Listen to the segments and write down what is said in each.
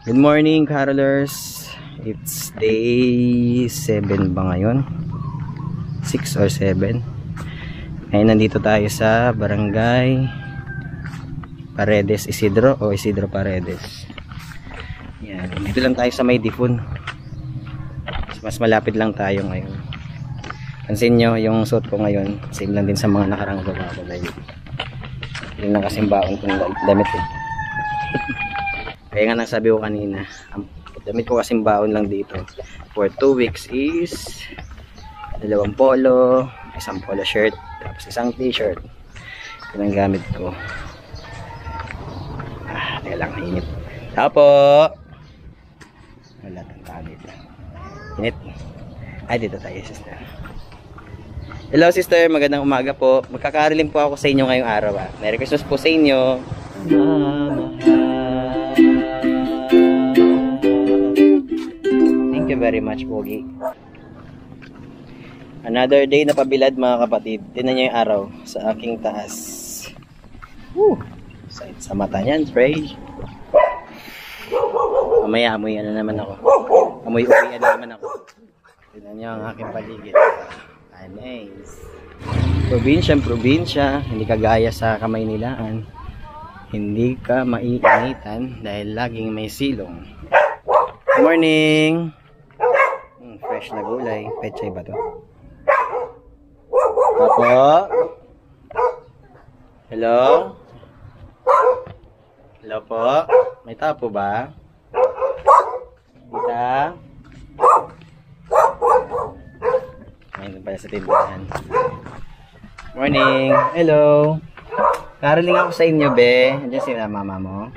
Good morning, carolers. It's day 7 ba ngayon? 6 or 7. Ngayon nandito tayo sa Barangay Paredes, Isidro o Isidro Paredes. Yan. Dito lang tayo sa May Difon. Mas malapit lang tayo ngayon. Pansin nyo yung suot ko ngayon. Same lang din sa mga nakarang bago. Yun lang kasing baon kong damit eh. Kaya nga nasabi ko kanina, ang damit ko kasing baon lang dito for 2 weeks is 2 polo, 1 polo shirt, tapos 1 t-shirt. Yun ang gamit ko. Teka lang, init. Tapo! Wala tang tanit. Init. Ay, dito tayo, sister. Hello, sister. Magandang umaga po. Magkakarilim po ako sa inyo ngayong araw. Merry Christmas po sa inyo. Thank you very much, Pogi. Another day na pabilad, mga kapatid. Tingnan nyo yung araw sa aking taas. Woo! Sa mata niyan, spray. Mamaya amoy ano naman ako. Amoy uwi ano naman ako. Tingnan nyo ang aking paligid. Nice. Probinsya, hindi kagaya sa Kamaynilaan. Hindi ka maiinitan dahil laging may silong. Good morning. Fresh na gulay. Pechay ba to? Apo? Hello? Hello po? May tapo ba? Tita? Ayun pala sa tindahan. Morning. Hello. Caroling ako sa inyo, be. Andiyan si mama mo.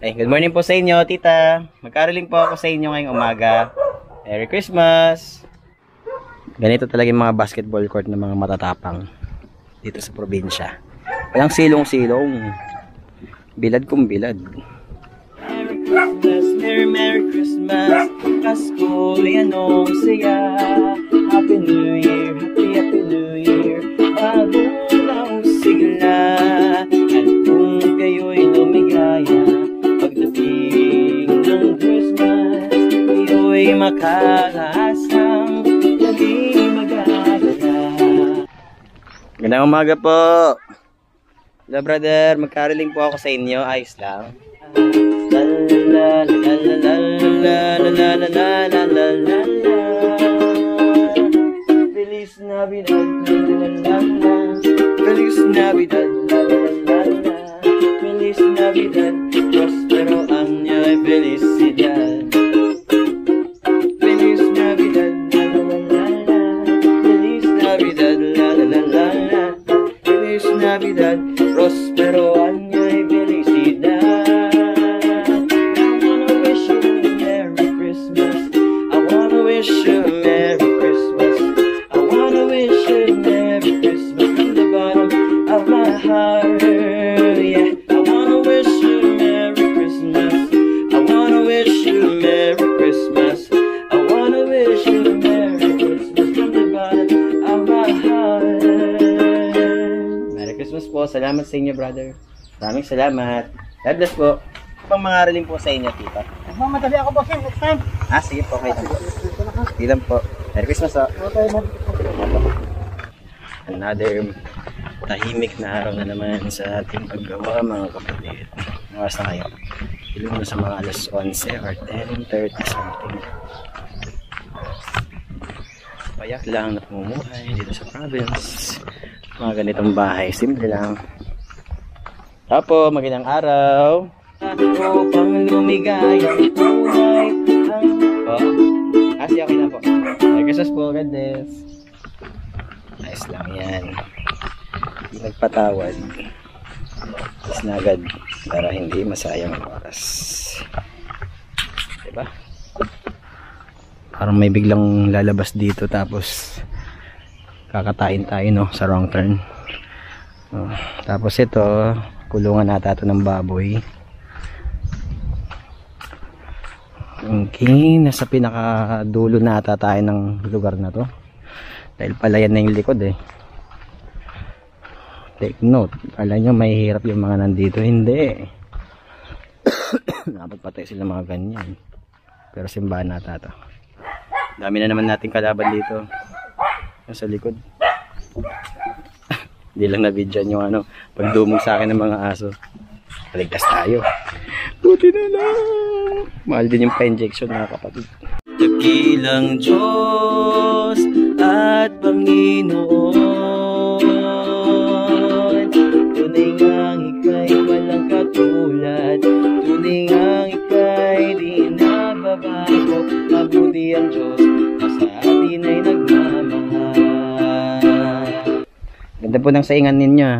Ay, good morning po sa inyo, tita. Mag-caroling po ako sa inyo ngayong umaga. Merry Christmas. Ganito talaga yung mga basketball court ng mga matatapang dito sa probinsya. Walang silong-silong. Bilad kung bilad. Merry Christmas, Merry Christmas. Pasko, yan ang saya. Happy New Year, Happy New Year. Bagong sigla. At kung kayo'y lumigaya, pagdating ng Christmas, kayo'y makakaasang laging mag-aalala. Gandang umaga po. Hello brother, magkariling po ako sa inyo. Ayos lang. La la la la la la la la la la la la la. Feliz Navidad, la la la. Feliz Navidad, la la la la. Feliz Navidad, prospero año y felicidad. Feliz Navidad, la la la la. Feliz Navidad, la la la la. Feliz Navidad, prospero año y felicidad. Wish you a Merry Christmas. I wanna wish you a Merry Christmas from the bottom of my heart. Yeah, I wanna wish you a Merry Christmas. I wanna wish you a Merry Christmas. I wanna wish you a Merry Christmas from the bottom of my heart. Merry Christmas po. Salamat sa inyo, brother. Maraming salamat. God bless po. Pang mangaraling po sa inyo, tita. Mamadali ako boss, next time. Sige po, okay lang po. Hindi lang po. Merry Christmas po. Okay, Another tahimik na araw na naman sa ating paggawa, mga kapatid. Oras na kayo. Ilong na sa mga alas 11 or 10:30 something. Payak lang na pumumuhay dito sa province. Mga ganitong bahay. Simple lang. Tapo, magandang araw. Upang lumigaya ang buhay ang po. Okay na po. Merry Christmas po, God bless. Nice lang yan. Nagpatawad. Tapos na agad para hindi masayang ang oras. Diba? Parang may biglang lalabas dito tapos kakatain tayo no sa wrong turn. Tapos ito kulungan nata ito ng baboy. Okay, nasa pinakadulo na ata tayo ng lugar na to. Dahil palayan na yung likod eh. Take note. Alam nyo, mahihirap yung mga nandito. Hindi. Nakapagpatay sila mga ganyan. Pero simbahan nata to. Dami na naman nating kalaban dito. Sa likod. Hindi lang na video yung ano, pagdumog sa akin ng mga aso. Paligtas tayo. Buti na lang. Mahal din yung pa-injection mga kapatid. Dakilang Diyos at Panginoon, tunay ngang ika'y walang katulad, tunay ngang ika'y di nababago, mabuti ang Diyos na sa atin ay nagmamahal. Ganda po ng saingan ninyo.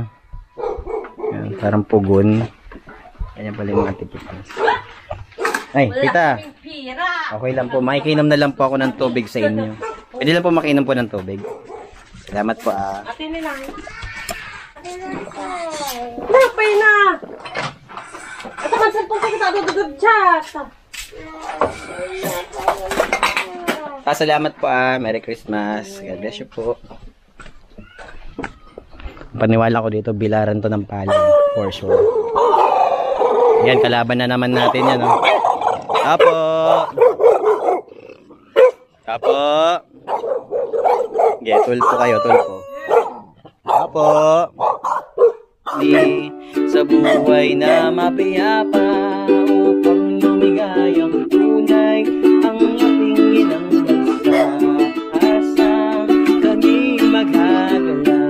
Yan, parang pugon. Ganyan pala yung mga tipitas. Ay, tita. Okay lang po. Makikinom na lang po ako ng tubig sa inyo. Pwede lang po makinom po ng tubig. Salamat po ah. Atin na lang. Napay na! Ito man sa punta kita dudugod chat. Salamat po ah. Merry Christmas. God bless you po. Paniwala ko dito, bilaran to ng palay. For sure. Yan, kalaban na naman natin yan. Oh. Apo! Apo! Okay, tulpo kayo, tulpo. Apo! Di sa buhay na mapayapa upang lumigayang tunay ang ating inang bansa. Asang kami maghagala.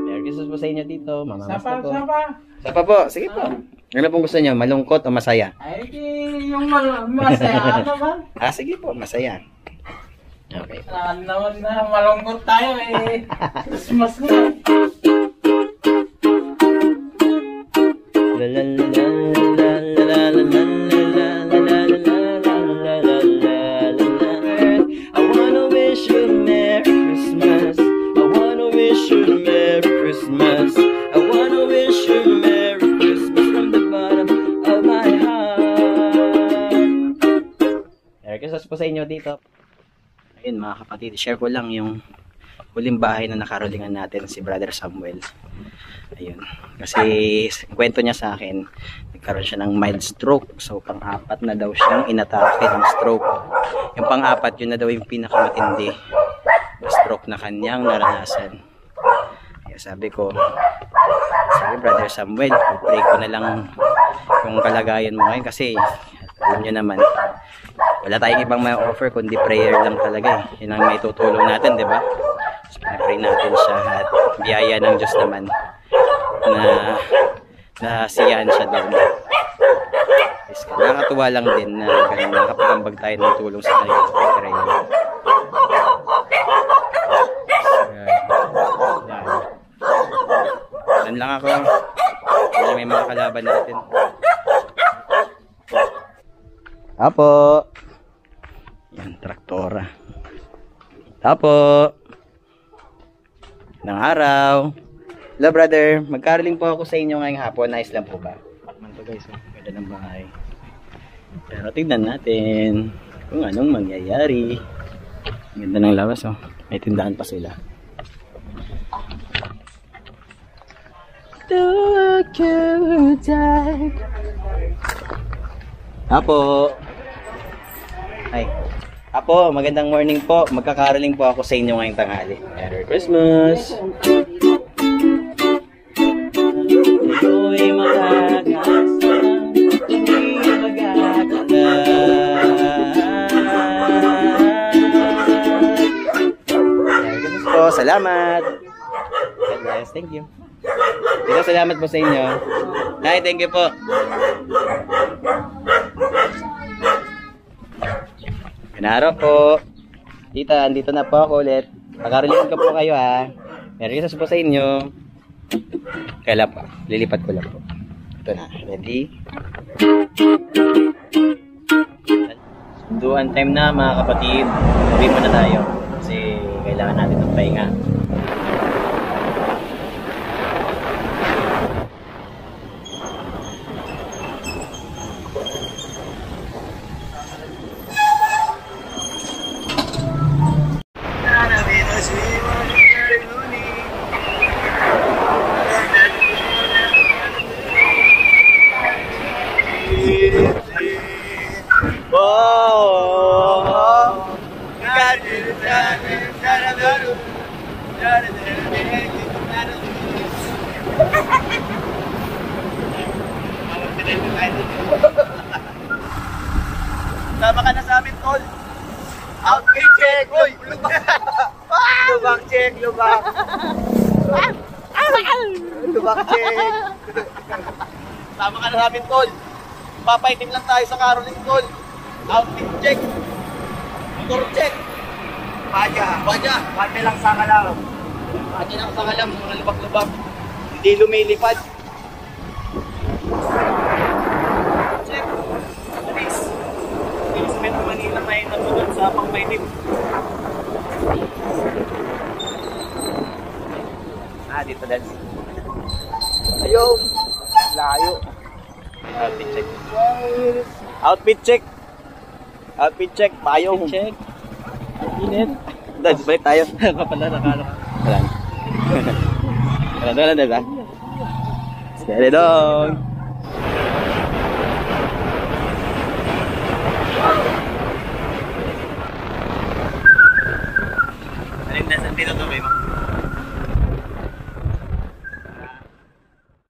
Merry Christmas po sa inyo dito. Mamamasta po. Sapa po, sige po. Ano pong gusto niyo? Malungkot o masaya? Ay, yung masaya naman. Sige po, masaya. Okay. Naman na malungkot tayo eh. Christmas na. I wanna wish you Merry Christmas. I wanna wish you Merry Christmas. I wanna wish you Merry Christmas from the bottom of my heart. Merry Christmas po sa inyo dito. Ayun mga kapatid, share ko lang yung huling bahay na nakarolingan natin, si Brother Samuel. Ayun. Kasi kwento niya sa akin, nagkaroon siya ng mild stroke. So pang-apat na daw siyang inatake ng stroke. Yung pang-apat, yun na daw yung pinakamatindi na stroke na kanyang naranasan. Kaya sabi ko, sige Brother Samuel, pray ko na lang yung kalagayan mo ngayon kasi alam nyo naman, wala tayong ibang may offer kundi prayer lang talaga eh. Yun ang may tutulong natin, di ba? So pray natin siya at biyaya ng Diyos naman na nasiyahan siya doon. Nakakatuwa lang din na ganun, nakapagambag tayo ng tulong sa kanya. Prayer. Dan lang ako. May mga kalaban natin. Apo. Yan, traktora. Apo. Ng araw. Hello brother, magkaroling po ako sa inyo ngayong hapon. Nice lang po ba? Pakman to guys, ganda ng bahay. Pero tignan natin kung anong mangyayari. Ganda ng labas oh. May tindahan pa sila. Apo. Ay. Apo, magandang morning po. Magkakaroling po ako sa inyo ngayong tanghali. Merry Christmas. Ako'y magagasang, hindi magagala. Merry Christmas po. Salamat. God bless. Thank you. Dito, salamat po sa inyo. Hi, thank you po. Ganaro po. Tita, andito na po ako ulit. Pagkarilipan ko po kayo ha. Merry Christmas po sa inyo. Kailan pa? Lilipat ko lang po. Ito na. Ready? Sunduan time na mga kapatid. Uwi muna tayo. Kasi kailangan natin ng pahinga. Lubak check. Tama ka na namin, tol. Papaitim lang tayo sa Caroling, tol. Outfit check. Motor check. Baja lang sa kalam. Baja lang sa kalam, mga lubak-lubak. Hindi lumilipad. Check. Alis. Basement Manila tayo namunod sa pangpaitim. Dito din. Ayun. Layo. Outfit check. Outfit check. Outfit check. Payong. Check. Init. Dad, balik tayo. Kapala, nakala ka. Wala. Wala, diba? Steady dong.